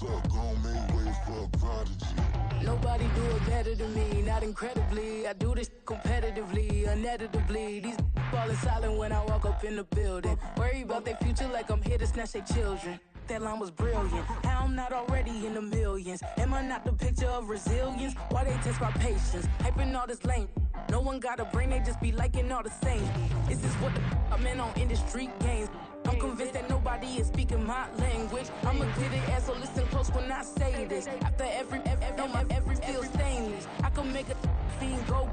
suck, gon' make way for a prodigy. Nobody do it better than me, not incredibly. I do this competitively, uneditably. These falling silent when I walk up in the building. Worry about their future like I'm here to snatch their children. That line was brilliant. How I'm not already in the millions? Am I not the picture of resilience? Why they test my patience? Hyping all this lame. No one got a brain, they just be liking all the same. Is this what the I'm in on industry games? I'm convinced that nobody is speaking my language. I'm a good ass, so listen close when I say this. After every feel stainless. I can make a fiend go.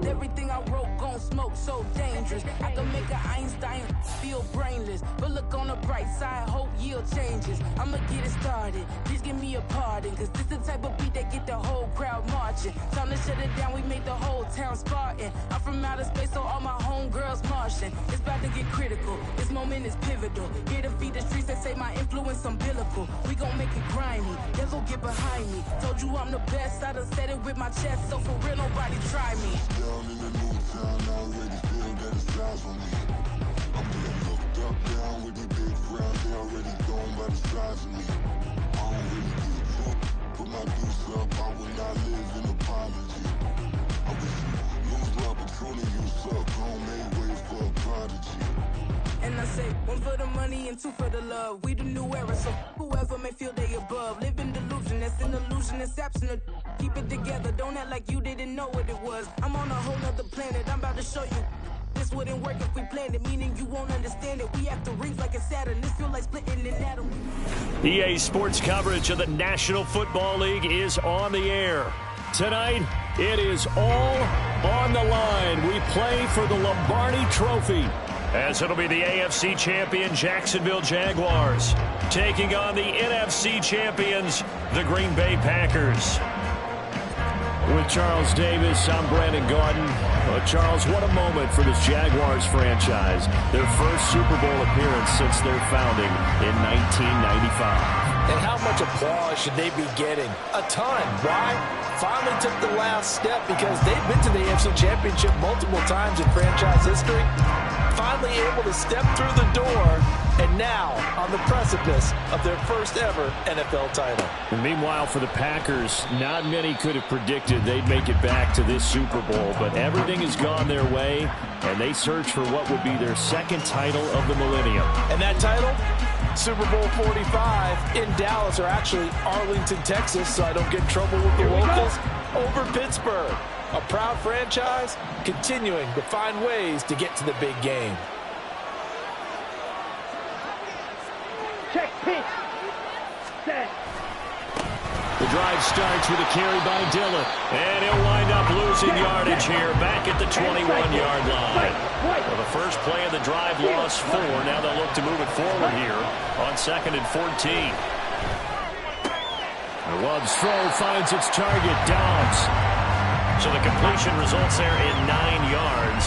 Everything I wrote gon' smoke, so dangerous. I can make an Einstein feel brainless. But look on the bright side, hope yield changes. I'ma get it started, please give me a pardon. Cause this the type of beat that get the whole crowd marching. Time to shut it down, we made the whole town Spartan. I'm from outer space, so all my homegirls Martian. It's about to get critical, this moment is pivotal. Here to feed the streets that say my influence umbilical. We gon' make it grimy, devil get behind me. Told you I'm the best, I done said it with my chest. So for real, nobody try me. Down in the new town, I already feel that it's eyes on me. I'm being looked up, down with the big round, they already gone by the size of me. I don't really give a fuck, put my deuce up, I will not live in apology. I wish you lose the opportunity, you suck, gon' make way for a prodigy. And I say, one for the money and two for the love. We the new era, so whoever may feel they above. Live in delusion, that's an illusion, it's absent. Keep it together, don't act like you didn't know what it was. I'm on a whole nother planet, I'm about to show you. This wouldn't work if we planned it, meaning you won't understand it. We have to rings like a Saturn, this feel like splitting an atom. EA Sports coverage of the National Football League is on the air. Tonight, it is all on the line. We play for the Lombardi Trophy, as it'll be the AFC champion Jacksonville Jaguars taking on the NFC champions, the Green Bay Packers. With Charles Davis, I'm Brandon Gaudin. Charles, what a moment for this Jaguars franchise. Their first Super Bowl appearance since their founding in 1995. And how much applause should they be getting? A ton. Why? Finally took the last step because they've been to the AFC Championship multiple times in franchise history. Finally able to step through the door, and now on the precipice of their first ever NFL title. And meanwhile, for the Packers, not many could have predicted they'd make it back to this Super Bowl, but everything has gone their way, and they search for what would be their second title of the millennium. And that title? Super Bowl 45 in Dallas, or actually Arlington, Texas, so I don't get in trouble with the locals, over Pittsburgh. A proud franchise continuing to find ways to get to the big game. Check pitch. Set. The drive starts with a carry by Dillon, and he'll wind up losing yardage here back at the 21-yard line. Well, the first play of the drive lost 4. Now they'll look to move it forward here on 2nd and 14. Love's throw finds its target, Dobbs. So the completion results there in 9 yards,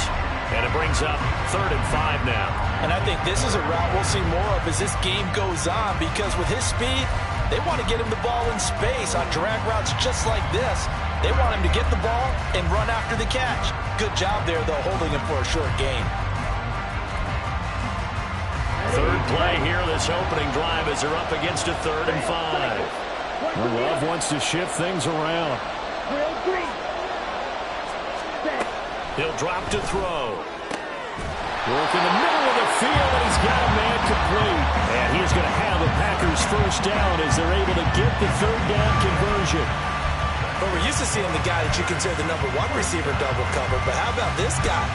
and it brings up 3rd and 5 now. And I think this is a route we'll see more of as this game goes on, because with his speed, they want to get him the ball in space on drag routes just like this. They want him to get the ball and run after the catch. Good job there, though, holding him for a short gain. Third play here, this opening drive, as they're up against a 3rd and 5. Well, Love wants to shift things around. He'll drop to throw. Work in the middle of the field, and he's got a man complete. And he is going to have the Packers first down as they're able to get the 3rd down conversion. But we're used to seeing the guy that you consider the #1 receiver double covered. But how about this guy?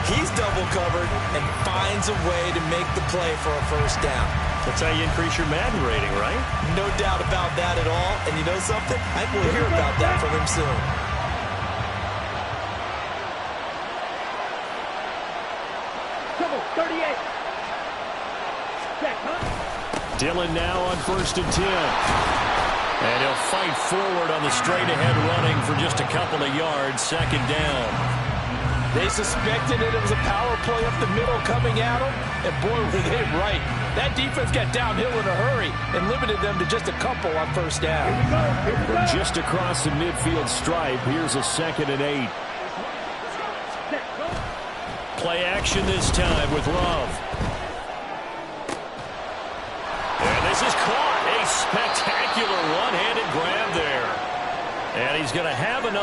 He's double covered and finds a way to make the play for a first down. That's how you increase your Madden rating, right? No doubt about that at all. And you know something? I think we'll hear about that from him soon. Dillon now on 1st and 10. And he'll fight forward on the straight-ahead running for just a couple of yards, 2nd down. They suspected it was a power play up the middle coming at them, and boy, were they right. That defense got downhill in a hurry and limited them to just a couple on 1st down. From just across the midfield stripe, here's a 2nd and 8. Play action this time with Love. And this is caught. A spectacular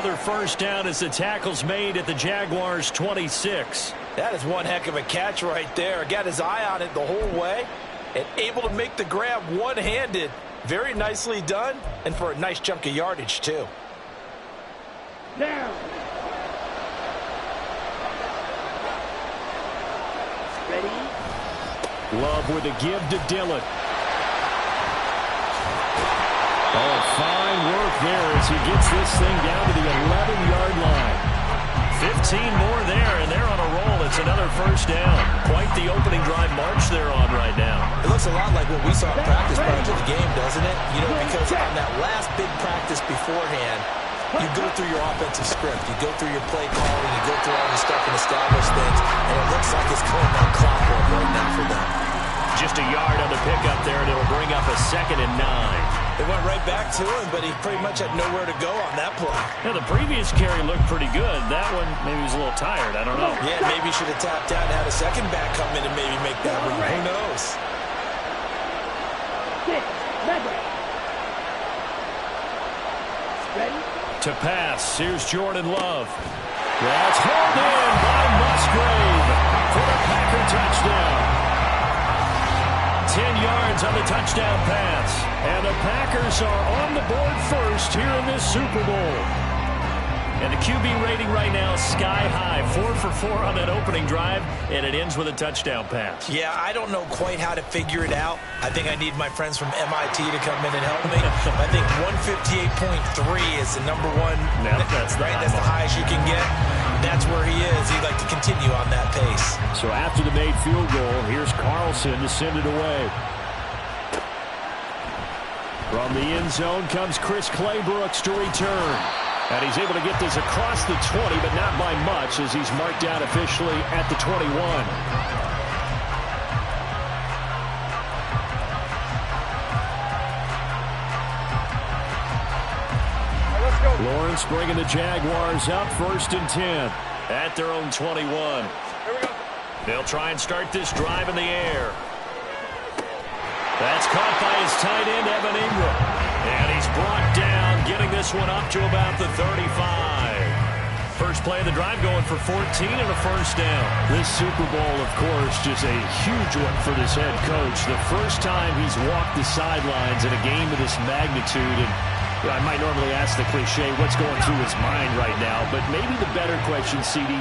another first down as the tackle's made at the Jaguars' 26. That is one heck of a catch right there. Got his eye on it the whole way and able to make the grab one-handed. Very nicely done, and for a nice chunk of yardage, too. Down. Ready? Love with a give to Dillon. Oh, fine work there as he gets this thing down to the 11-yard line. 15 more there, and they're on a roll. It's another first down. Quite the opening drive march they're on right now. It looks a lot like what we saw in practice prior to the game, doesn't it? You know, because on that last big practice beforehand, you go through your offensive script. You go through your play calling. You go through all the stuff and establish things. And it looks like it's going on clockwork right now for them. Just a yard on the pickup there, and it'll bring up a 2nd and 9. They went right back to him, but he pretty much had nowhere to go on that play. Yeah, the previous carry looked pretty good. That one, maybe he was a little tired. I don't know. Yeah, maybe he should have tapped out and had a second back come in and maybe make that run. Who knows? Ready? To pass, here's Jordan Love. That's hauled in by Musgrave for the Packer touchdown. 10 yards on the touchdown pass. And the Packers are on the board first here in this Super Bowl. And the QB rating right now sky high. 4 for 4 on that opening drive, and it ends with a touchdown pass. Yeah, I don't know quite how to figure it out. I think I need my friends from MIT to come in and help me. I think 158.3 is the number one. No, that's right. That's the highest you can get. That's where he is. He'd like to continue on that pace. So after the made field goal, here's Carlson to send it away. From the end zone comes Chris Claybrooks to return. And he's able to get this across the 20, but not by much as he's marked down officially at the 21. Lawrence bringing the Jaguars up 1st and 10 at their own 21. Here we go. They'll try and start this drive in the air. That's caught by his tight end, Evan Ingram. And he's brought down, getting this one up to about the 35. First play of the drive going for 14 and a first down. This Super Bowl, of course, just a huge one for this head coach. The first time he's walked the sidelines in a game of this magnitude. And I might normally ask the cliche, what's going through his mind right now? But maybe the better question, CD,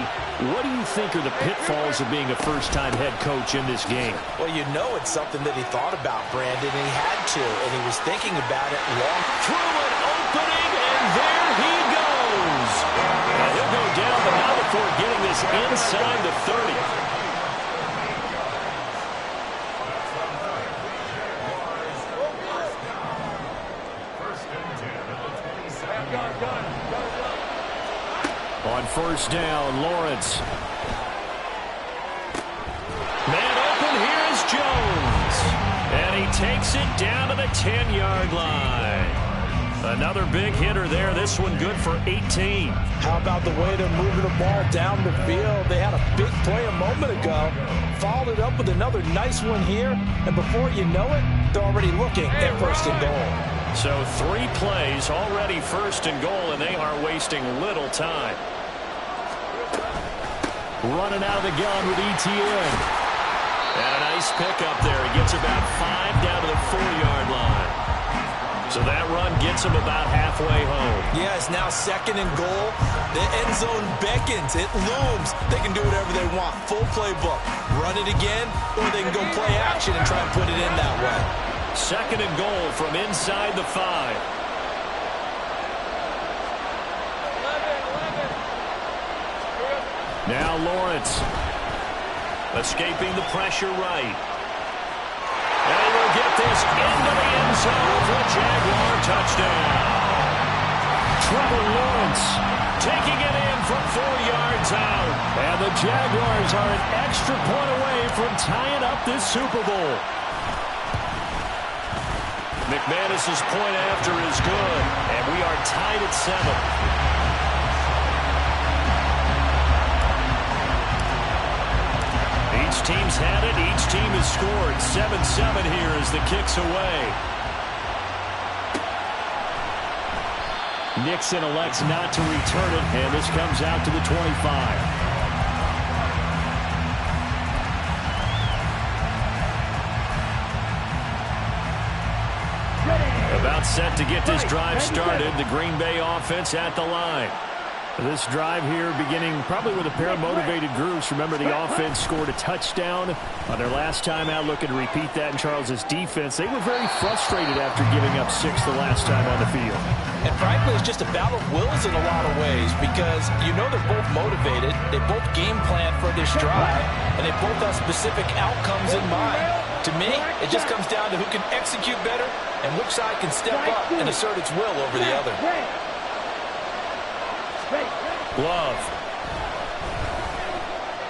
what do you think are the pitfalls of being a first-time head coach in this game? Well, you know it's something that he thought about, Brandon, and he had to, and he was thinking about it long through an opening, and there he goes. Now he'll go down, but not before getting this inside the 30. On first down, Lawrence. Man open, here's Jones. And he takes it down to the 10-yard line. Another big hitter there. This one good for 18. How about the way they're moving the ball down the field? They had a big play a moment ago. Followed it up with another nice one here. And before you know it, they're already looking at 1st and goal. So 3 plays, already 1st and goal, and they are wasting little time. Running out of the gun with ETN. And a nice pickup there. He gets about 5 down to the 4-yard line. So that run gets him about halfway home. Yeah, it's now 2nd and goal. The end zone beckons. It looms. They can do whatever they want. Full playbook. Run it again, or they can go play action and try and put it in that way. 2nd and goal from inside the 5. Now Lawrence, escaping the pressure right. And we'll get this into the end zone for a Jaguar touchdown. Trevor Lawrence taking it in from 4 yards out. And the Jaguars are an extra point away from tying up this Super Bowl. McManus's point after is good, and we are tied at 7. Each team's had it. Each team has scored. 7-7 here as the kick's away. Nixon elects not to return it, and this comes out to the 25. About set to get this drive started. The Green Bay offense at the line. This drive here beginning probably with a pair of motivated groups. Remember, the offense scored a touchdown on their last time out, looking to repeat that in Charles's defense. They were very frustrated after giving up 6 the last time on the field. And frankly, it's just a battle of wills in a lot of ways because you know they're both motivated. They both game plan for this drive, and they both have specific outcomes in mind. To me, it just comes down to who can execute better and which side can step up and assert its will over the other. Love.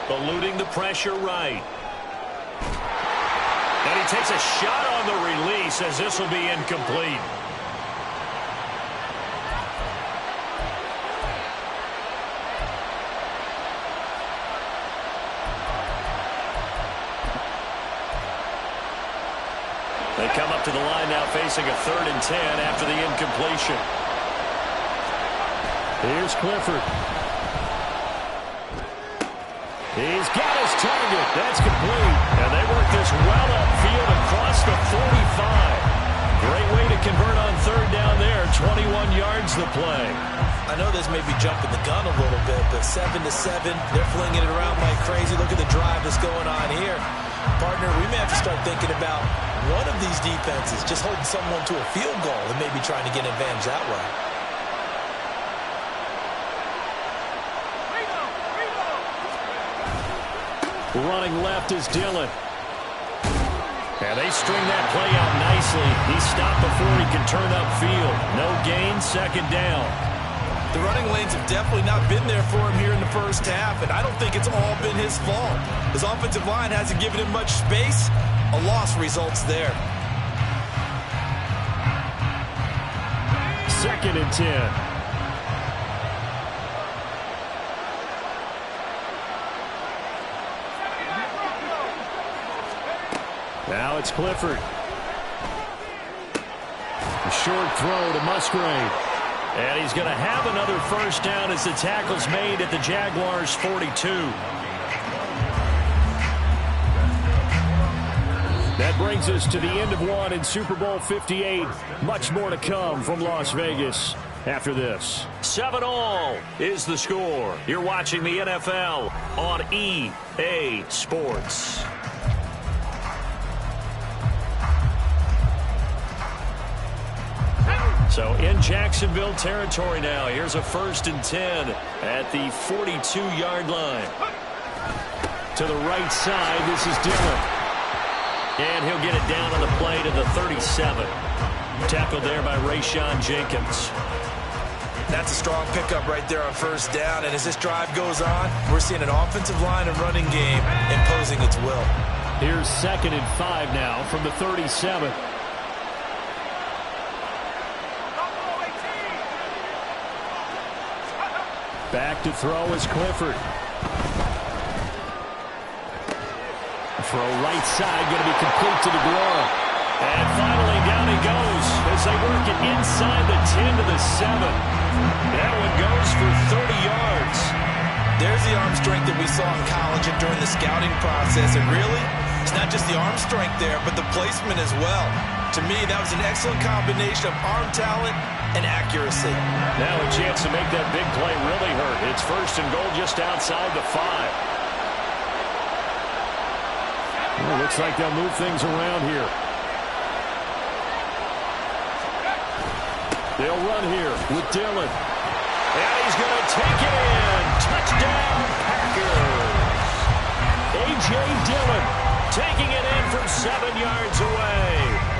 Eluding the pressure right. And he takes a shot on the release as this will be incomplete. They come up to the line now facing a 3rd and 10 after the incompletion. Here's Clifford. He's got his target. That's complete. And they work this well upfield across the 45. Great way to convert on 3rd down there. 21 yards the play. I know this may be jumping the gun a little bit, but 7-7, they're flinging it around like crazy. Look at the drive that's going on here. Partner, we may have to start thinking about one of these defenses just holding someone to a field goal and maybe trying to get an advantage that way. Running left is Dillon. And they string that play out nicely. He stopped before he can turn upfield. No gain, 2nd down. The running lanes have definitely not been there for him here in the first half, and I don't think it's all been his fault. His offensive line hasn't given him much space. A loss results there. 2nd and 10. Now it's Clifford. A short throw to Musgrave. And he's going to have another 1st down as the tackle's made at the Jaguars' 42. That brings us to the end of one in Super Bowl 58. Much more to come from Las Vegas after this. 7-all is the score. You're watching the NFL on EA Sports. So in Jacksonville territory now. Here's a 1st and 10 at the 42-yard line. To the right side, this is Dillon. And he'll get it down on the play to the 37. Tackled there by Rayshon Jenkins. That's a strong pickup right there on 1st down. And as this drive goes on, we're seeing an offensive line and running game imposing its will. Here's 2nd and 5 now from the 37. Back to throw is Clifford. Throw right side, going to be complete to the Guerrero. And finally down he goes as they work it inside the 10 to the 7. That one goes for 30 yards. There's the arm strength that we saw in college and during the scouting process. And really, it's not just the arm strength there, but the placement as well. To me, that was an excellent combination of arm talent and accuracy. Now a chance to make that big play really hurt. It's 1st and goal just outside the 5. Well, looks like they'll move things around here. They'll run here with Dillon. And he's going to take it in. Touchdown, Packers. A.J. Dillon taking it in from 7 yards away.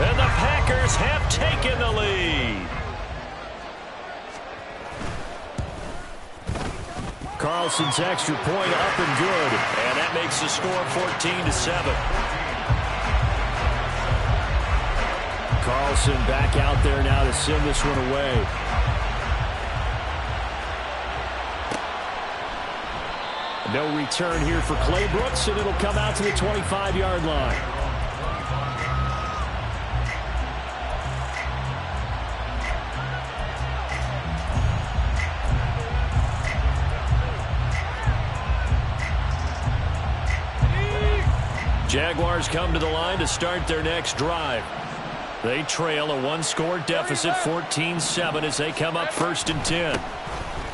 And the Packers have taken the lead. Carlson's extra point up and good. And that makes the score 14-7. Carlson back out there now to send this one away. No return here for Clay Brooks, and it'll come out to the 25-yard line. Jaguars come to the line to start their next drive. They trail a one-score deficit, 14-7, as they come up 1st and 10.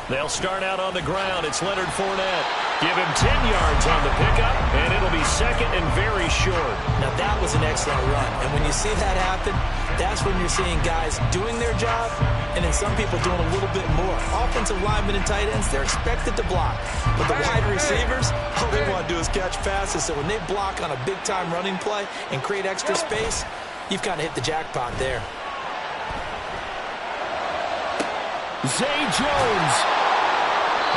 They'll start out on the ground. It's Leonard Fournette. Give him 10 yards on the pickup, and it'll be 2nd and very short. Now, that was an excellent run. And when you see that happen, that's when you're seeing guys doing their job and then some people doing a little bit more. Offensive linemen and tight ends, they're expected to block. But the wide receivers, all they want to do is catch passes. So when they block on a big-time running play and create extra space, you've kind of hit the jackpot there. Zay Jones.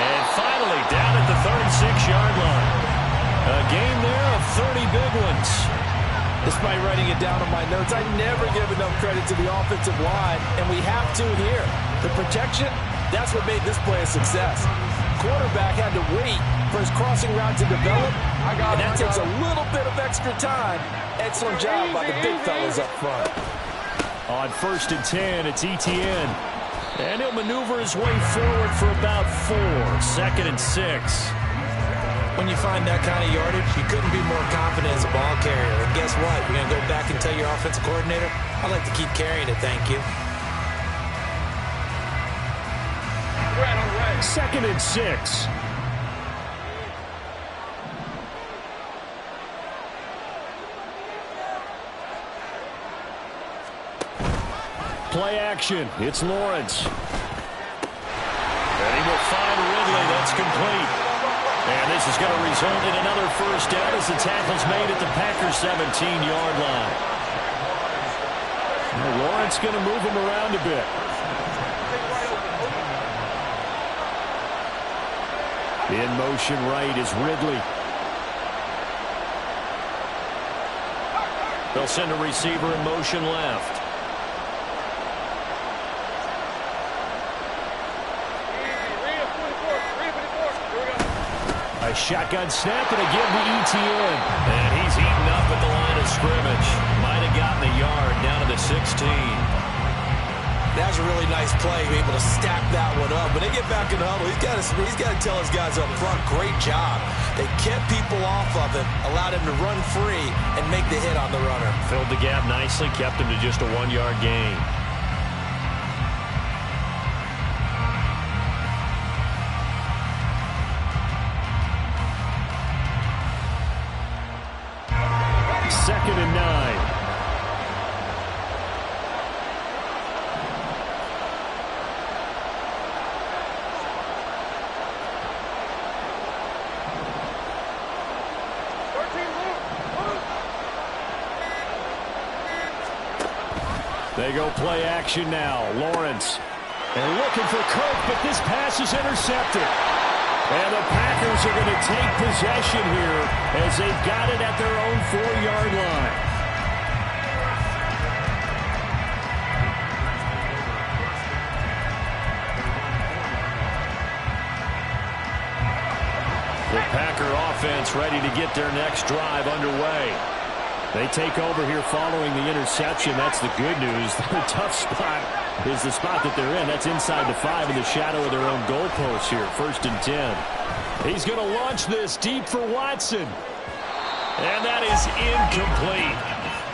And finally down at the 36-yard line. A game there of 30 big ones. Despite writing it down on my notes, I never give enough credit to the offensive line, and we have to here. The protection, that's what made this play a success. Quarterback had to wait for his crossing route to develop, and that takes a little bit of extra time. Excellent job by the big fellas up front. On 1st and 10, it's Etienne. And he'll maneuver his way forward for about 4. 2nd and 6. When you find that kind of yardage, you couldn't be more confident as a ball carrier. And guess what? You're going to go back and tell your offensive coordinator, I'd like to keep carrying it, thank you. 2nd and 6. Play action. It's Lawrence. And he will find Ridley. That's complete. And this is going to result in another first down as the tackle's made at the Packers' 17-yard line. Now Lawrence going to move him around a bit. In motion right is Ridley. They'll send a receiver in motion left. A shotgun snap and again to Etienne. And he's eaten up at the line of scrimmage. Might have gotten a yard down to the 16. That's a really nice play, able to stack that one up. When they get back in the huddle, he's got to tell his guys up front, great job. They kept people off of him, allowed him to run free and make the hit on the runner. Filled the gap nicely, kept him to just a 1-yard gain. Second and 9. They go play action now. Lawrence. And looking for Kirk, but this pass is intercepted. And the Packers are going to take possession here as they've got it at their own 4-yard line. The Packer offense ready to get their next drive underway. They take over here following the interception. That's the good news. The tough spot is the spot that they're in. That's inside the 5 in the shadow of their own goalpost here. 1st and 10. He's going to launch this deep for Watson. And that is incomplete.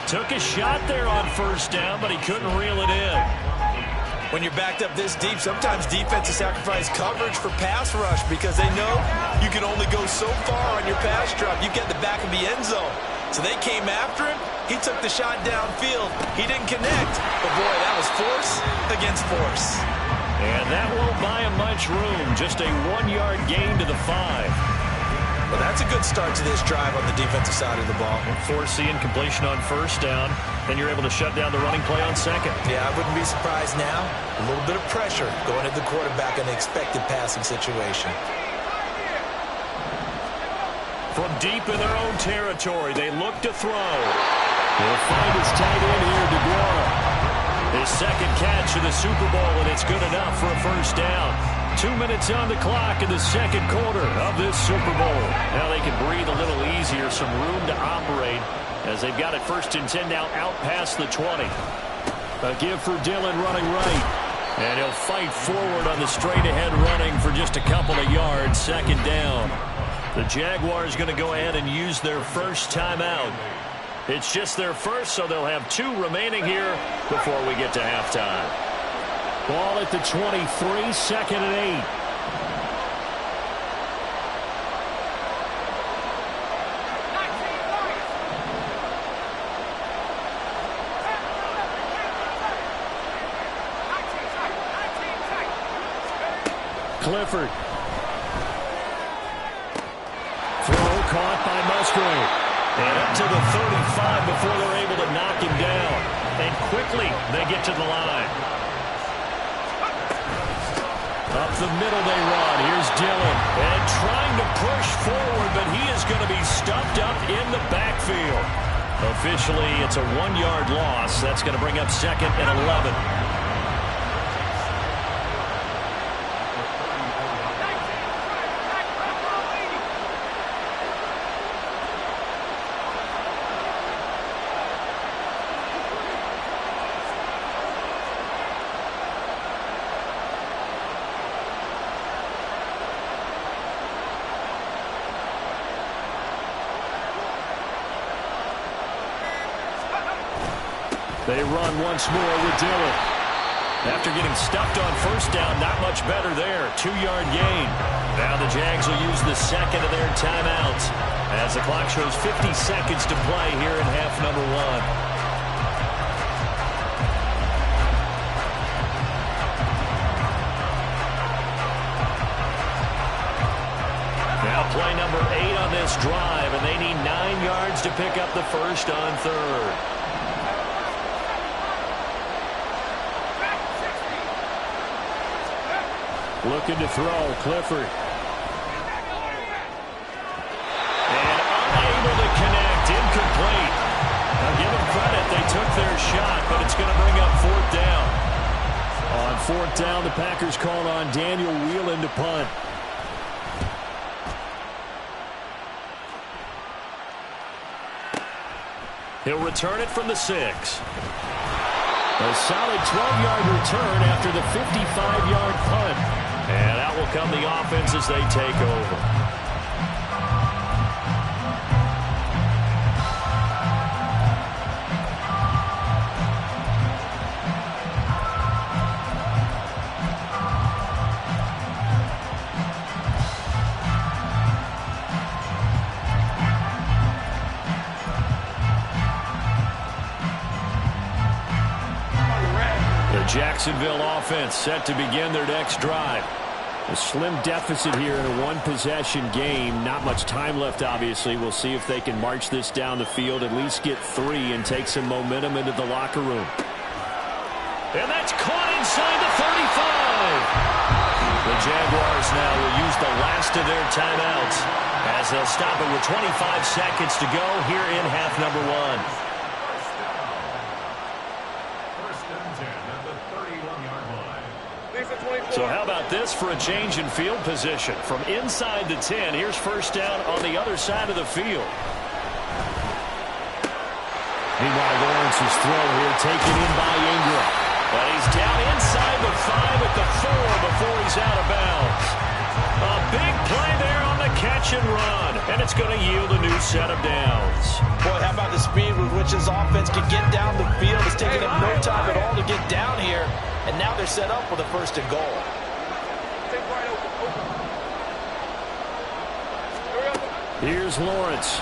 Took a shot there on 1st down, but he couldn't reel it in. When you're backed up this deep, sometimes defenses sacrifice coverage for pass rush because they know you can only go so far on your pass drop. You get the back of the end zone. So they came after him. He took the shot downfield. He didn't connect. But, boy, that was force against force. And that won't buy him much room. Just a 1-yard gain to the 5. Well, that's a good start to this drive on the defensive side of the ball. Force the incompletion on 1st down. Then you're able to shut down the running play on 2nd. Yeah, I wouldn't be surprised now. A little bit of pressure going at the quarterback in the expected passing situation. From deep in their own territory, they look to throw. They'll find his tight end here, DeGuara. His 2nd catch of the Super Bowl, and it's good enough for a 1st down. 2 minutes on the clock in the 2nd quarter of this Super Bowl. Now they can breathe a little easier, some room to operate as they've got it 1st and 10 now out past the 20. A give for Dillon running right. And he'll fight forward on the straight-ahead running for just a couple of yards. 2nd down. The Jaguars going to go ahead and use their first timeout. It's just their first, so they'll have 2 remaining here before we get to halftime. Ball at the 23, second and 8. Clifford. Throw caught by Musgrave. And up to the 35 before they're able to knock him down. And quickly they get to the line. Up the middle they run. Here's Dillon. And trying to push forward, but he is going to be stuffed up in the backfield. Officially, it's a 1-yard loss. That's going to bring up second and 11. They run once more with Dillon. After getting stuffed on first down, not much better there. 2-yard gain. Now the Jags will use the second of their timeouts as the clock shows 50 seconds to play here in half number 1. Play number 8 on this drive, and they need 9 yards to pick up the first on third. Looking to throw, Clifford. And unable to connect, incomplete. Now give them credit, they took their shot, but it's going to bring up 4th down. On 4th down, the Packers called on Daniel Whelan to punt. He'll return it from the 6. A solid 12-yard return after the 55-yard punt. And out will come the offense as they take over. Jacksonville offense set to begin their next drive. A slim deficit here in a one-possession game. Not much time left, obviously. We'll see if they can march this down the field, at least get 3 and take some momentum into the locker room. And that's caught inside the 35. The Jaguars now will use the last of their timeouts as they'll stop it with 25 seconds to go here in half number 1. So how about this for a change in field position? From inside the 10, here's first down on the other side of the field. Meanwhile, Lawrence's throw here taken in by Ingram. But he's down inside the 5 at the 4 before he's out of bounds. A big play there on the catch and run. And it's going to yield a new set of downs. Boy, how about the speed with which his offense can get down the field? It's taking them no time at all to get down here. And now they're set up with a first and goal. Here's Lawrence.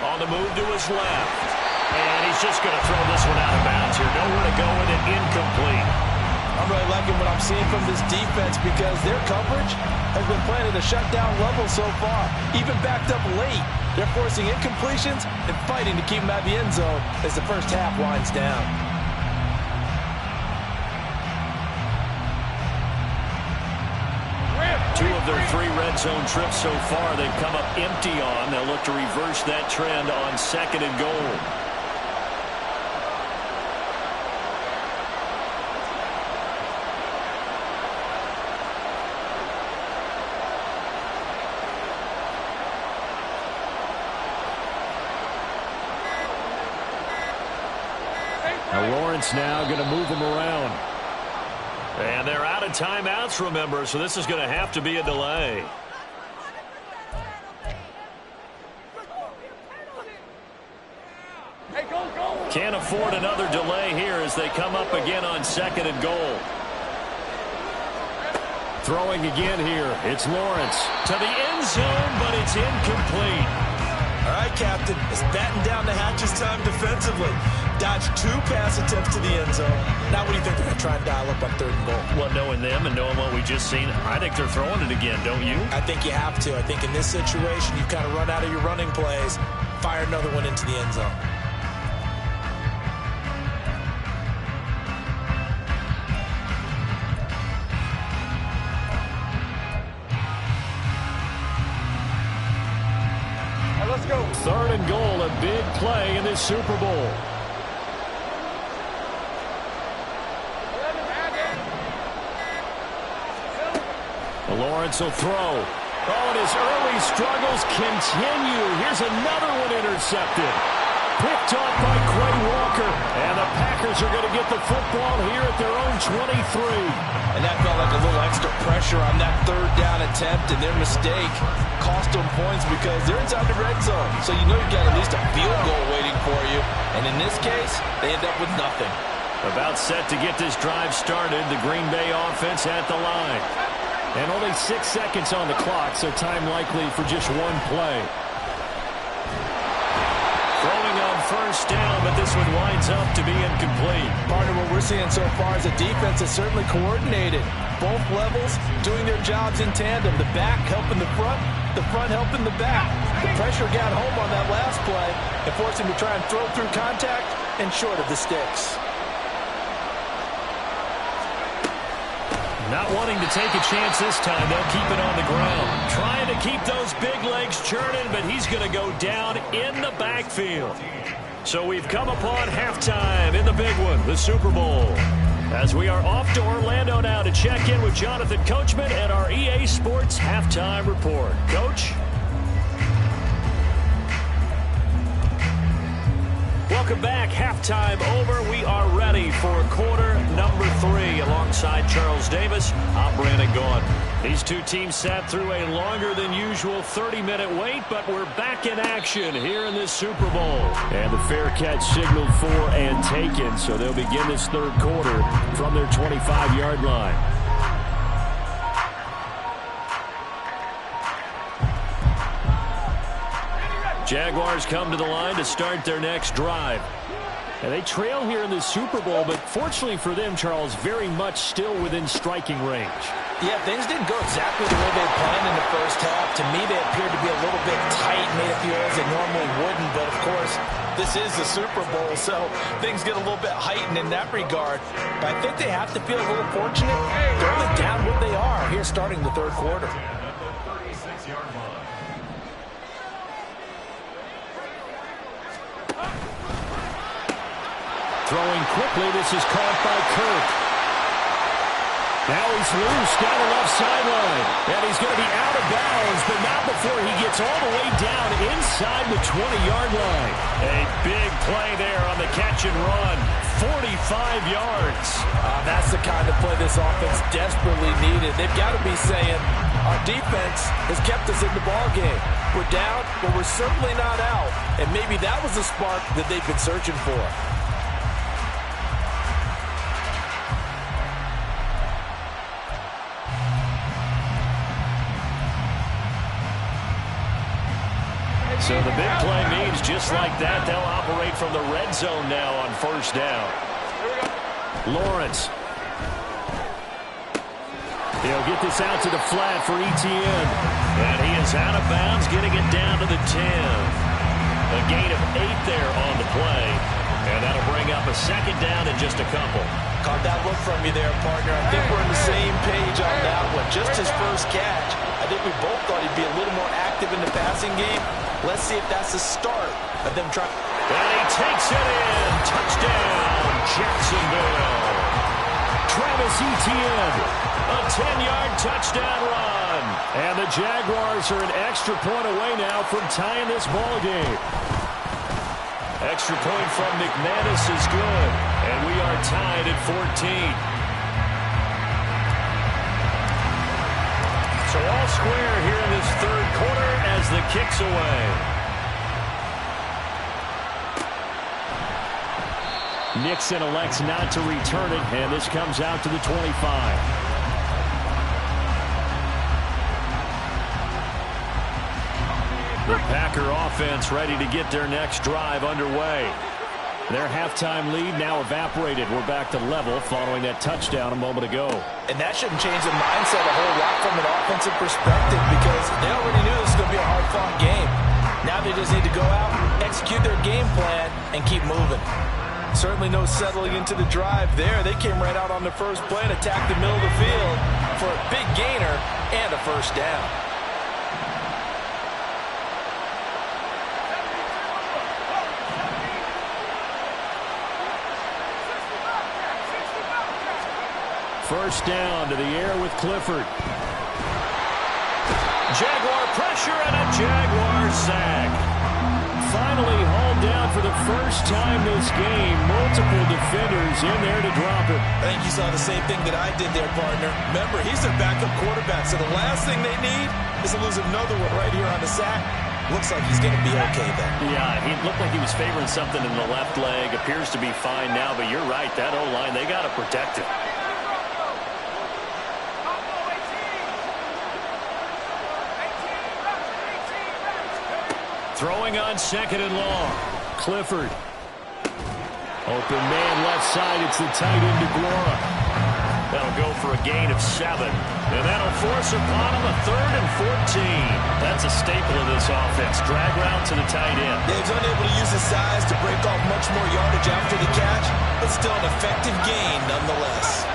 On the move to his left. And he's just going to throw this one out of bounds here. Nowhere to go with it. Incomplete. I'm really liking what I'm seeing from this defense because their coverage has been playing at a shutdown level so far. Even backed up late. They're forcing incompletions and fighting to keep them out of the end zone as the first half winds down. Two of their 3 red zone trips so far they've come up empty on. They'll look to reverse that trend on second and goal. Now Lawrence now going to move him around. And they're out of timeouts, remember, so this is going to have to be a delay. Can't afford another delay here as they come up again on 2nd and goal. Throwing again here. It's Lawrence to the end zone, but it's incomplete. All right, Captain. It's batten down the hatches time defensively. Dodged 2 pass attempts to the end zone. Now what do you think they're going to try and dial up on 3rd and goal? Well, knowing them and knowing what we just seen, I think they're throwing it again, don't you? I think you have to. I think in this situation, you've kind of run out of your running plays. Fire another one into the end zone. Let's go. 3rd and goal, a big play in this Super Bowl. Lawrence will throw. Oh, and his early struggles continue. Here's another one intercepted. Picked off by Quay Walker. And the Packers are going to get the football here at their own 23. And that felt like a little extra pressure on that 3rd down attempt, and their mistake cost them points because they're inside the red zone. So you know you've got at least a field goal waiting for you. And in this case, they end up with nothing. About set to get this drive started. The Green Bay offense at the line. And only 6 seconds on the clock, so time likely for just one play. Throwing on 1st down, but this one winds up to be incomplete. Partner, what we're seeing so far is the defense is certainly coordinated. Both levels doing their jobs in tandem. The back helping the front helping the back. The pressure got home on that last play and forced him to try and throw through contact and short of the sticks. Not wanting to take a chance this time, they'll keep it on the ground. Trying to keep those big legs churning, but he's going to go down in the backfield. So we've come upon halftime in the big one, the Super Bowl. As we are off to Orlando now to check in with Jonathan Coachman and our EA Sports Halftime Report. Coach? Welcome back. Halftime over. We are ready for quarter number 3. Alongside Charles Davis, I'm Brandon Gaughan. These two teams sat through a longer than usual 30-minute wait, but we're back in action here in this Super Bowl. And the fair catch signaled for and taken, so they'll begin this 3rd quarter from their 25-yard line. Jaguars come to the line to start their next drive. And they trail here in the Super Bowl, but fortunately for them, Charles, very much still within striking range. Yeah, things didn't go exactly the way they planned in the first half. To me, they appeared to be a little bit tight, made a few errors they normally wouldn't. But, of course, this is the Super Bowl, so things get a little bit heightened in that regard. But I think they have to feel a little fortunate. They're only down what they are here starting the 3rd quarter. Throwing quickly, this is caught by Kirk. Now he's loose down the left sideline. And he's going to be out of bounds, but not before he gets all the way down inside the 20-yard line. A big play there on the catch and run. 45 yards. That's the kind of play this offense desperately needed. They've got to be saying, our defense has kept us in the ballgame. We're down, but we're certainly not out. And maybe that was the spark that they've been searching for. So the big play means just like that, they'll operate from the red zone now on 1st down. Lawrence. He'll get this out to the flat for Etienne. And he is out of bounds, getting it down to the 10. A gain of 8 there on the play. And that'll bring up a 2nd down in just a couple. Caught that look from you there, partner. I think we're on the same page on that one. Just his first catch. I think we both thought he'd be a little more active in the passing game. Let's see if that's the start of them trying. And he takes it in. Touchdown, Jacksonville. Travis Etienne, a 10-yard touchdown run. And the Jaguars are an extra point away now from tying this ball game. Extra point from McManus is good. And we are tied at 14. So all square here in this 3rd quarter as the kick's away. Nixon elects not to return it, and this comes out to the 25. The Packer offense ready to get their next drive underway. Their halftime lead now evaporated. We're back to level following that touchdown a moment ago. And that shouldn't change the mindset a whole lot from an offensive perspective because they already knew this was going to be a hard-fought game. Now they just need to go out, execute their game plan, and keep moving. Certainly no settling into the drive there. They came right out on the first play and attacked the middle of the field for a big gainer and a first down. First down to the air with Clifford. Jaguar pressure and a Jaguar sack. Finally hauled down for the first time this game. Multiple defenders in there to drop it. I think you saw the same thing that I did there, partner. Remember, he's their backup quarterback, so the last thing they need is to lose another one right here on the sack. Looks like he's going to be okay then. Yeah, he looked like he was favoring something in the left leg. Appears to be fine now, but you're right. That O-line, they got to protect it. Throwing on second and long. Clifford. Open man left side. It's the tight end DeGuara. That'll go for a gain of 7. And that'll force upon him a 3rd and 14. That's a staple of this offense. Drag route to the tight end. Yeah, he's unable to use his size to break off much more yardage after the catch, but still an effective gain nonetheless.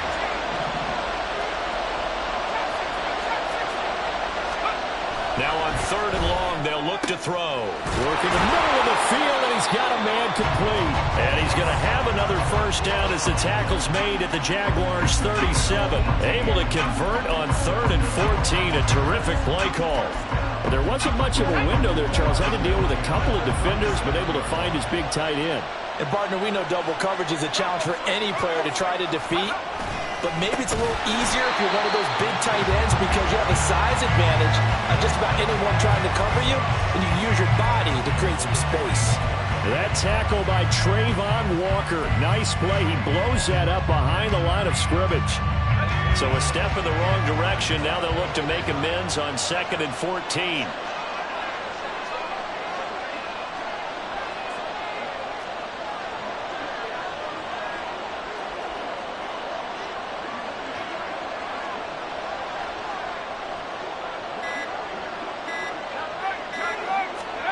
Now on 3rd and long, they'll look to throw. Working the middle of the field, and he's got a man complete. And he's going to have another first down as the tackle's made at the Jaguars' 37. Able to convert on 3rd and 14. A terrific play call. There wasn't much of a window there, Charles. Had to deal with a couple of defenders, but able to find his big tight end. And, partner, we know double coverage is a challenge for any player to try to defeat. But maybe it's a little easier if you're one of those big tight ends because you have a size advantage on just about anyone trying to cover you, and you can use your body to create some space. That tackle by Trayvon Walker. Nice play. He blows that up behind the line of scrimmage. So a step in the wrong direction. Now they'll look to make amends on 2nd and 14.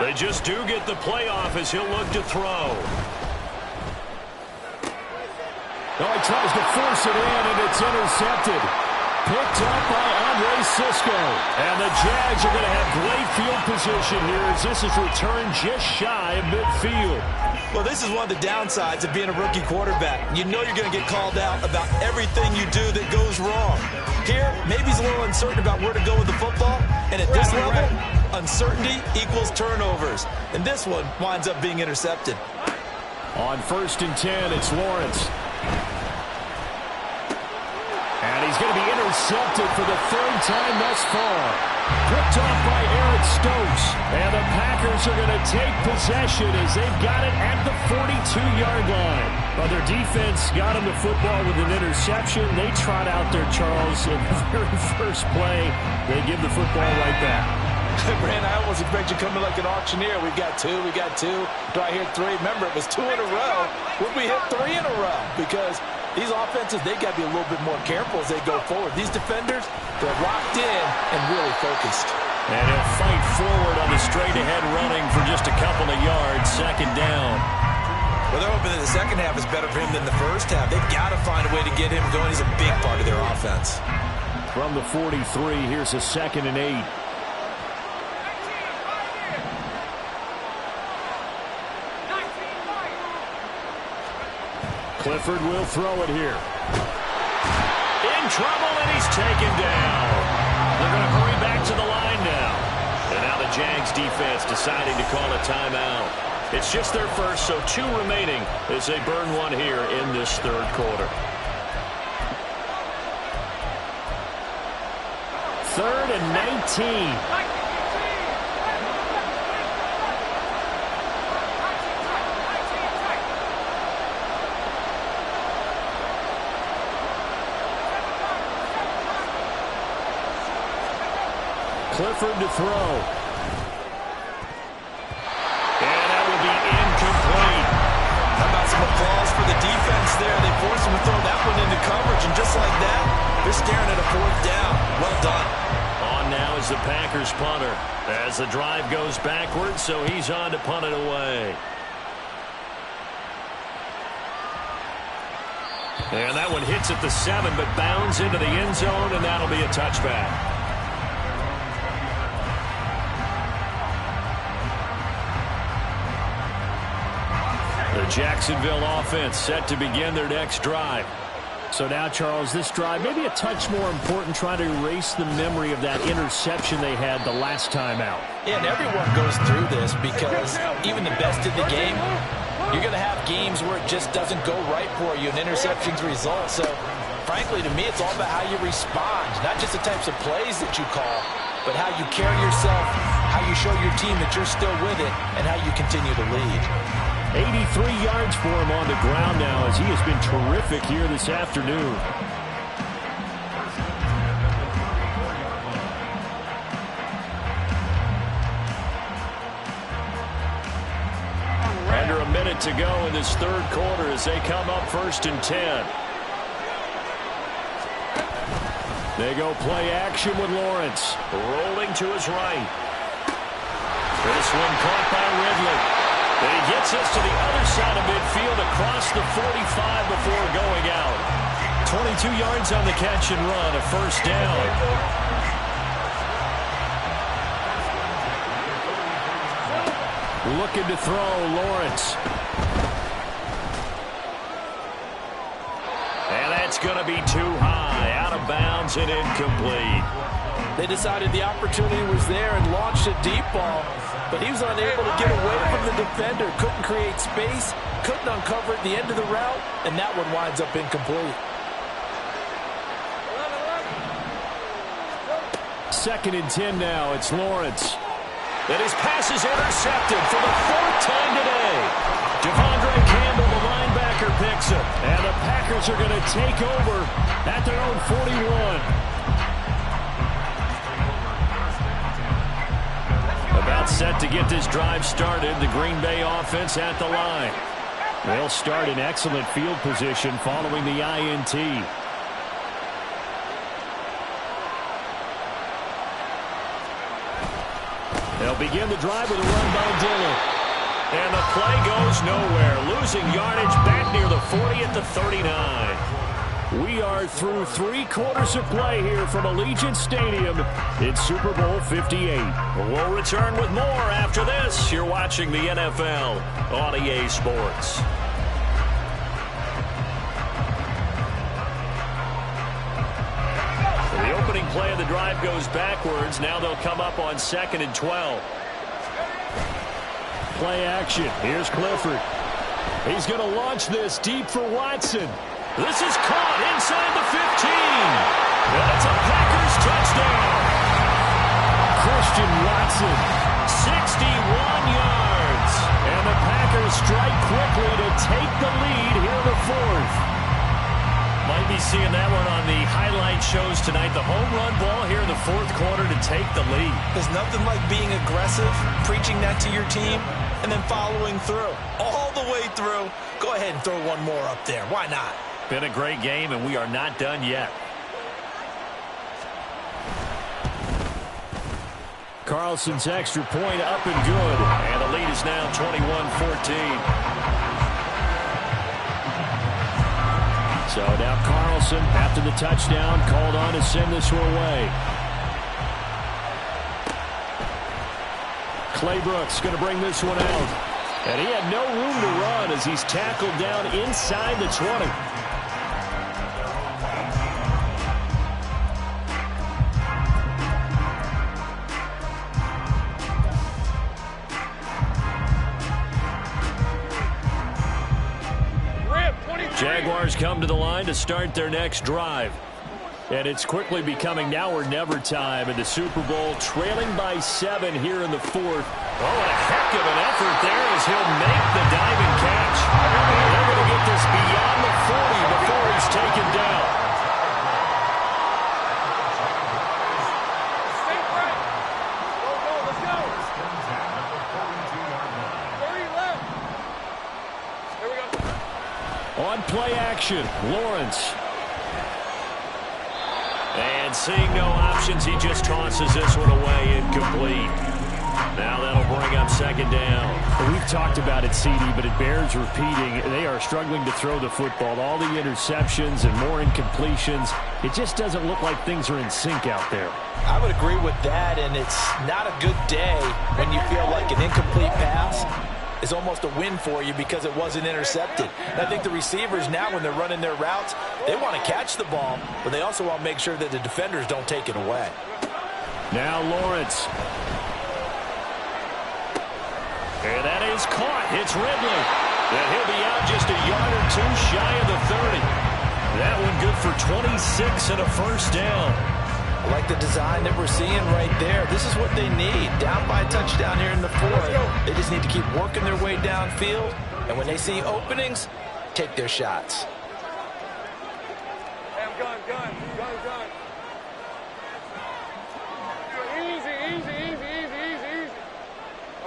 They just do get the playoff as he'll look to throw. Oh, he tries to force it in, and it's intercepted. Picked up by Andre Sisco. And the Jags are going to have great field position here as this is returned just shy of midfield. Well, this is one of the downsides of being a rookie quarterback. You know you're going to get called out about everything you do that goes wrong. Here, maybe he's a little uncertain about where to go with the football. And at this level, uncertainty equals turnovers. And this one winds up being intercepted. On 1st and 10, it's Lawrence. And he's going to be intercepted for the 3rd time thus far. Picked off by Eric Stokes. And the Packers are going to take possession as they've got it at the 42-yard line. Well, their defense got him the football with an interception. They trot out there, Charles, in the very first play. They give the football right back. Brand, I almost expect you coming like an auctioneer. We've got 2, we got 2. Do I hear 3? Remember, it was 2 in a row. Would we hit 3 in a row? Because these offenses, they got to be a little bit more careful as they go forward. These defenders, they're locked in and really focused. And he'll fight forward on the straight-ahead running for just a couple of yards. 2nd down. Well, they're hoping that the second half is better for him than the first half. They've got to find a way to get him going. He's a big part of their offense. From the 43, here's a 2nd and 8. Clifford will throw it here. In trouble, and he's taken down. They're going to hurry back to the line now. And now the Jags defense deciding to call a timeout. It's just their first, so 2 remaining as they burn one here in this 3rd quarter. 3rd and 19. Clifford to throw. And that will be incomplete. How about some applause for the defense there? They forced him to throw that one into coverage, and just like that, they're staring at a fourth down. Well done. On now is the Packers punter as the drive goes backwards, so he's on to punt it away. And that one hits at the 7, but bounds into the end zone, and that'll be a touchback. The Jacksonville offense set to begin their next drive. So now, Charles, this drive maybe a touch more important, trying to erase the memory of that interception they had the last time out. Yeah, and everyone goes through this because even the best in the game, you're going to have games where it just doesn't go right for you and interceptions result. So, frankly, to me, it's all about how you respond, not just the types of plays that you call, but how you carry yourself, how you show your team that you're still with it, and how you continue to lead. 83 yards for him on the ground now as he has been terrific here this afternoon. Under a minute to go in this third quarter as they come up 1st and 10. They go play action with Lawrence. Rolling to his right. This one caught by Ridley. But he gets us to the other side of midfield across the 45 before going out. 22 yards on the catch and run, a first down. Looking to throw, Lawrence. And that's going to be too high, out of bounds and incomplete. They decided the opportunity was there and launched a deep ball, but he was unable to get away from the defender, couldn't create space, couldn't uncover at the end of the route, and that one winds up incomplete. 2nd and 10 now, it's Lawrence. And his pass is intercepted for the 4th time today. Devondre Campbell, the linebacker, picks him. And the Packers are going to take over at their own 41. About set to get this drive started, the Green Bay offense at the line. They'll start in excellent field position following the INT. They'll begin the drive with a run by Dillon. And the play goes nowhere, losing yardage back near the 40 at the 39. We are through 3 quarters of play here from Allegiant Stadium in Super Bowl 58. We'll return with more after this. You're watching the NFL on EA Sports. The opening play of the drive goes backwards. Now they'll come up on 2nd and 12. Play action. Here's Clifford. He's going to launch this deep for Watson. This is caught inside the 15. And it's a Packers touchdown. Christian Watson, 61 yards. And the Packers strike quickly to take the lead here in the 4th. Might be seeing that one on the highlight shows tonight. The home run ball here in the 4th quarter to take the lead. There's nothing like being aggressive, preaching that to your team, and then following through. All the way through. Go ahead and throw one more up there. Why not? Been a great game, and we are not done yet. Carlson's extra point up and good. And the lead is now 21-14. So now Carlson, after the touchdown, called on to send this one away. Claybrook's going to bring this one out. And he had no room to run as he's tackled down inside the 20. Jaguars come to the line to start their next drive. And it's quickly becoming now or never time in the Super Bowl, trailing by 7 here in the 4th. Oh, a heck of an effort there as he'll make the diving catch. They're going to get this beyond the 40 before he's taken down. action. Lawrence. And seeing no options, he just tosses this one away, incomplete. Now that'll bring up second down. Well, we've talked about it, CD, but it bears repeating. They are struggling to throw the football. All the interceptions and more incompletions. It just doesn't look like things are in sync out there. I would agree with that, and it's not a good day when you feel like an incomplete pass is almost a win for you because it wasn't intercepted. And I think the receivers now, when they're running their routes, they want to catch the ball, but they also want to make sure that the defenders don't take it away. Now Lawrence. And that is caught. It's Ridley. And he'll be out just a yard or two shy of the 30. That one good for 26 and a first down. I like the design that we're seeing right there. This is what they need. Down by a touchdown here in the fourth. They just need to keep working their way downfield. And when they see openings, take their shots. Hey, I'm gun. Easy.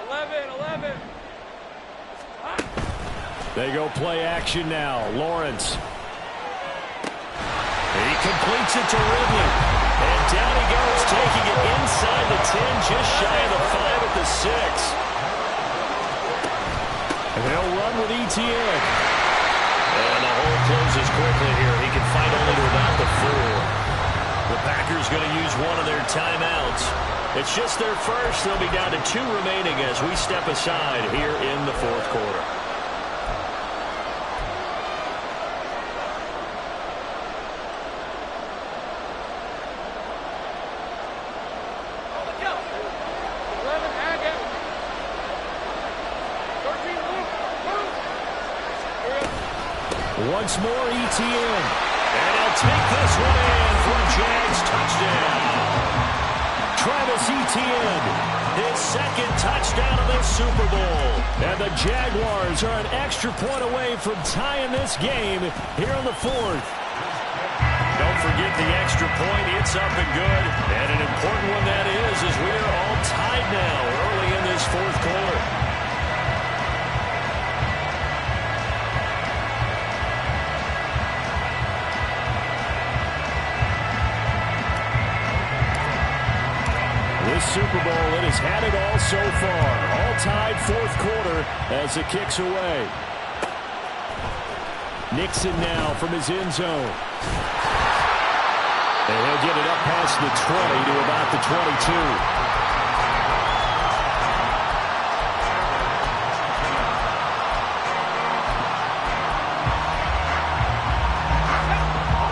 11. They go play action now. Lawrence. He completes it to Ridley. And down he goes, taking it inside the 10, just shy of the 5 at the 6. And they'll run with Etienne. And the hole closes quickly here. He can fight only to about the 4. The Packers going to use one of their timeouts. It's just their first. They'll be down to 2 remaining as we step aside here in the fourth quarter. Once more, Etienne. And he'll take this one in for a Jags touchdown. Travis Etienne, his second touchdown of the Super Bowl. And the Jaguars are an extra point away from tying this game here in the fourth. Don't forget the extra point. It's up and good. And an important one that is, as we are all tied now early in this fourth quarter. This Super Bowl, it has had it all so far. All tied fourth quarter as it kicks away. Nixon now from his end zone. And he'll get it up past the 20 to about the 22.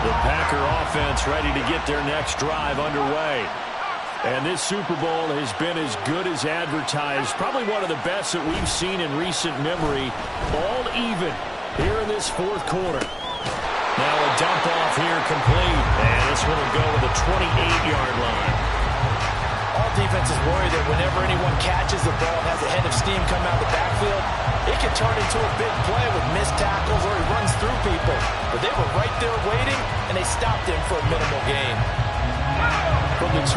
The Packer offense ready to get their next drive underway. And this Super Bowl has been as good as advertised. Probably one of the best that we've seen in recent memory. All even here in this fourth quarter. Now a dump off here complete. And this one will go to the 28-yard line. All defenses worry that whenever anyone catches the ball and has a head of steam come out of the backfield, it can turn into a big play with missed tackles or he runs through people. But they were right there waiting, and they stopped him for a minimal gain. From the 28,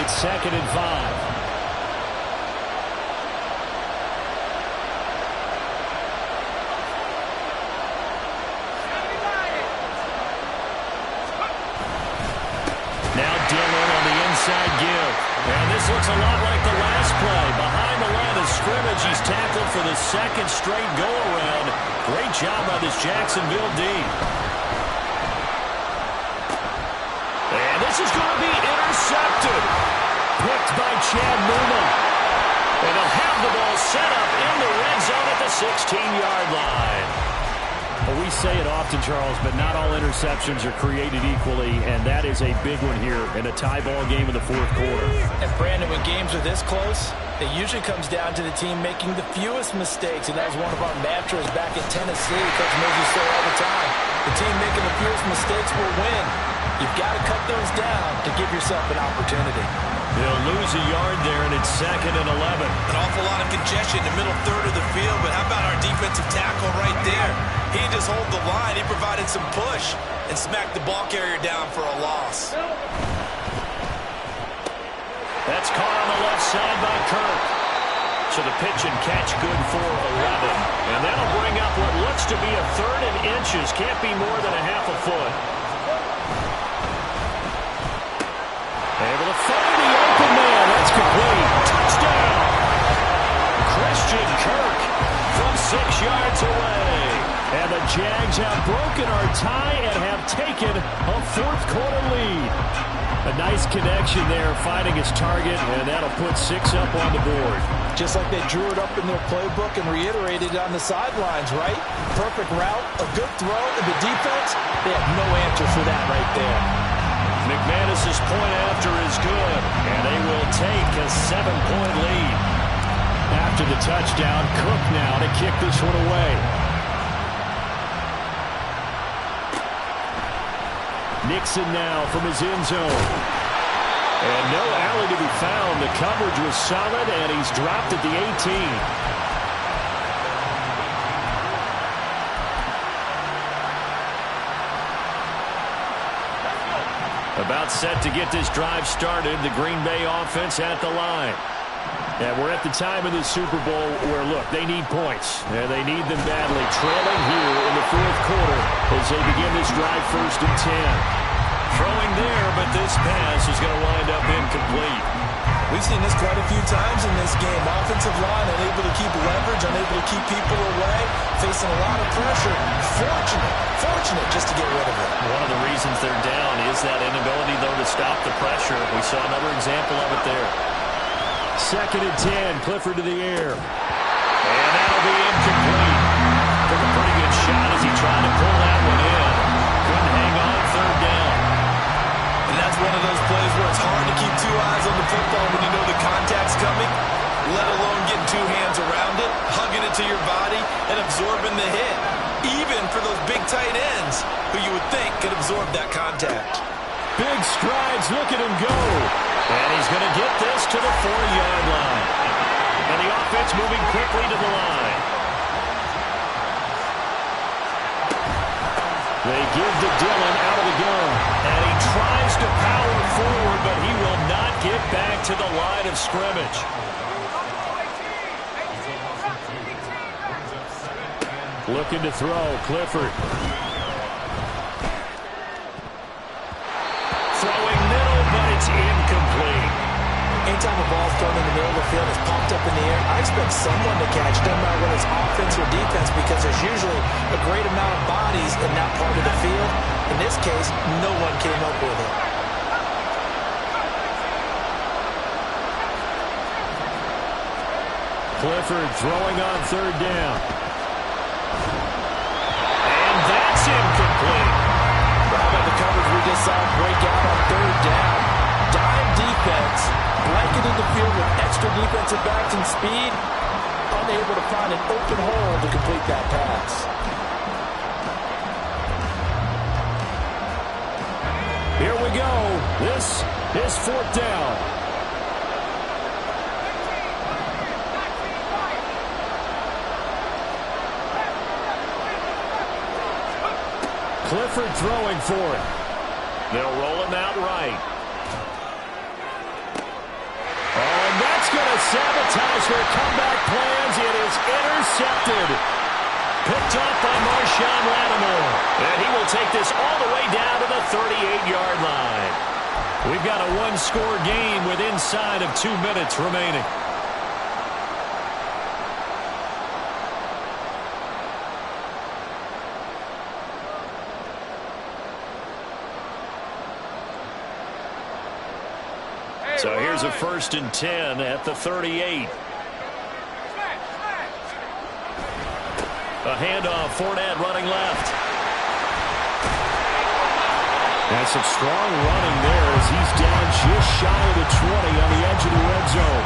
it's 2nd and 5. Now Dillon on the inside give. And this looks a lot like the last play. Behind the line of scrimmage, he's tackled for the second straight go-around. Great job by this Jacksonville D. And this is going to be intercepted. Picked by Chad Newman. And they'll have the ball set up in the red zone at the 16-yard line. Well, we say it often, Charles, but not all interceptions are created equally, and that is a big one here in a tie ball game in the fourth quarter. And Brandon, when games are this close, it usually comes down to the team making the fewest mistakes, and that was one of our mantras back in Tennessee. Coach Moses said all the time, the team making the fewest mistakes will win. You've got to cut those down to give yourself an opportunity. They'll lose a yard there, and it's 2nd and 11. An awful lot of congestion in the middle third of the field, but how about our defensive tackle right there? He didn't just hold the line, he provided some push and smacked the ball carrier down for a loss. That's caught on the left side by Kirk. So the pitch and catch good for 11. And that'll bring up what looks to be a 3rd and inches. Can't be more than a half a foot. Able to find the open man. That's complete. Touchdown. Christian Kirk from 6 yards away. And the Jags have broken our tie and have taken a 4th quarter lead. A nice connection there, finding his target, and that'll put 6 up on the board. Just like they drew it up in their playbook and reiterated it on the sidelines, right? Perfect route, a good throw, and the defense, they have no answer for that right there. McManus's point after is good, and they will take a 7-point lead. After the touchdown, Cook now to kick this one away. Nixon now from his end zone. And no alley to be found. The coverage was solid, and he's dropped at the 18. About set to get this drive started. The Green Bay offense at the line. And we're at the time of the Super Bowl where, look, they need points. And they need them badly. Trailing here in the 4th quarter as they begin this drive 1st and 10. Throwing there, but this pass is going to wind up incomplete. We've seen this quite a few times in this game. Offensive line unable to keep leverage, unable to keep people away, facing a lot of pressure. Fortunate just to get rid of it. One of the reasons they're down is that inability, though, to stop the pressure. We saw another example of it there. 2nd and 10, Clifford to the air. And that'll be incomplete. Took a pretty good shot as he tried to pull that one in. Couldn't hang on 3rd down. And that's one of those plays where it's hard to keep 2 eyes on the football when you know the contact's coming, let alone getting 2 hands around it, hugging it to your body, and absorbing the hit. Even for those big tight ends who you would think could absorb that contact. Big strides, look at him go. And he's going to get this to the 4-yard line. And the offense moving quickly to the line. They give to Dillon out of the gun. And he tries to power forward, but he will not get back to the line of scrimmage. Looking to throw, Clifford. Throwing middle, but it's incomplete. Anytime a ball's thrown in the middle of the field, it's popped up in the air, I expect someone to catch, no matter whether it's offense or defense, because there's usually a great amount of bodies in that part of the field. In this case, no one came up with it. Clifford throwing on 3rd down. And that's incomplete. How about the coverage we just saw break out on 3rd down? Dime defense, blanketed the field with extra defensive backs and speed, unable to find an open hole to complete that pass. Here we go. This is 4th down. Clifford throwing for it. They'll roll him out right. Oh, and that's going to sabotage their comeback plans. It is intercepted. Picked up by Marshawn Lattimore. And he will take this all the way down to the 38-yard line. We've got a 1-score game with inside of 2 minutes remaining. So here's a 1st and 10 at the 38. A handoff, Fournette running left. And some strong running there as he's down just shy of the 20 on the edge of the red zone.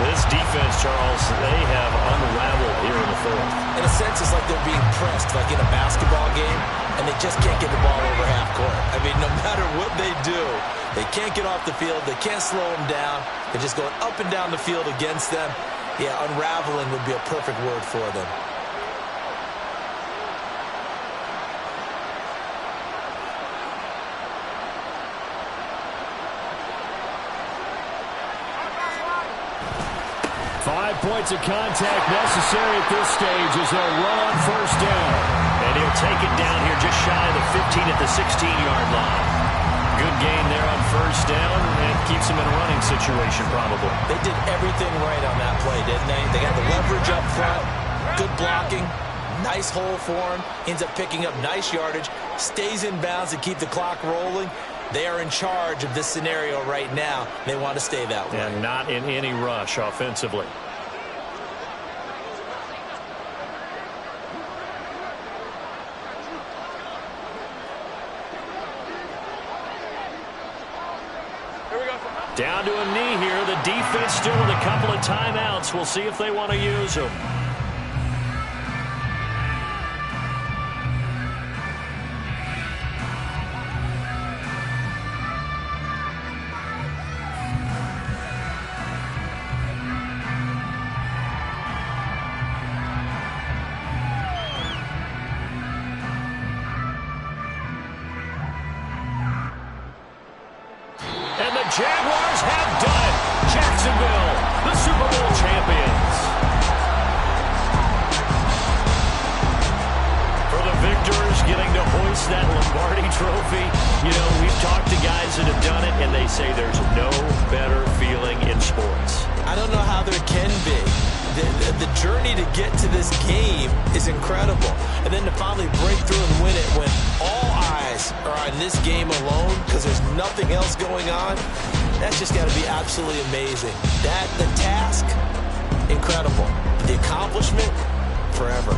This defense, Charles, they have unraveled here in the 4th. In a sense, it's like they're being pressed, like in a basketball game, and they just can't get the ball over half court. I mean, no matter what they do, they can't get off the field. They can't slow them down. They're just going up and down the field against them. Yeah, unraveling would be a perfect word for them. 5 points of contact necessary at this stage as they'll run on first down. And he'll take it down here just shy of the 15 at the 16-yard line. Good gain there on first down, and keeps him in a running situation probably. They did everything right on that play, didn't they? They got the leverage up front, good blocking, nice hole for him, ends up picking up nice yardage, stays in bounds to keep the clock rolling. They are in charge of this scenario right now. They want to stay that way. And not in any rush offensively. Down to a knee here. The defense still with a couple of timeouts. We'll see if they want to use them. And the Jaguars have done it. Jacksonville, the Super Bowl champions. For the victors, getting to hoist that Lombardi trophy. You know, we've talked to guys that have done it, and they say there's no better feeling in sports. I don't know how there can be. The journey to get to this game is incredible. And then to finally break through and win it when all eyes are on this game alone because there's nothing else going on, that's just got to be absolutely amazing. The task, incredible. The accomplishment, forever.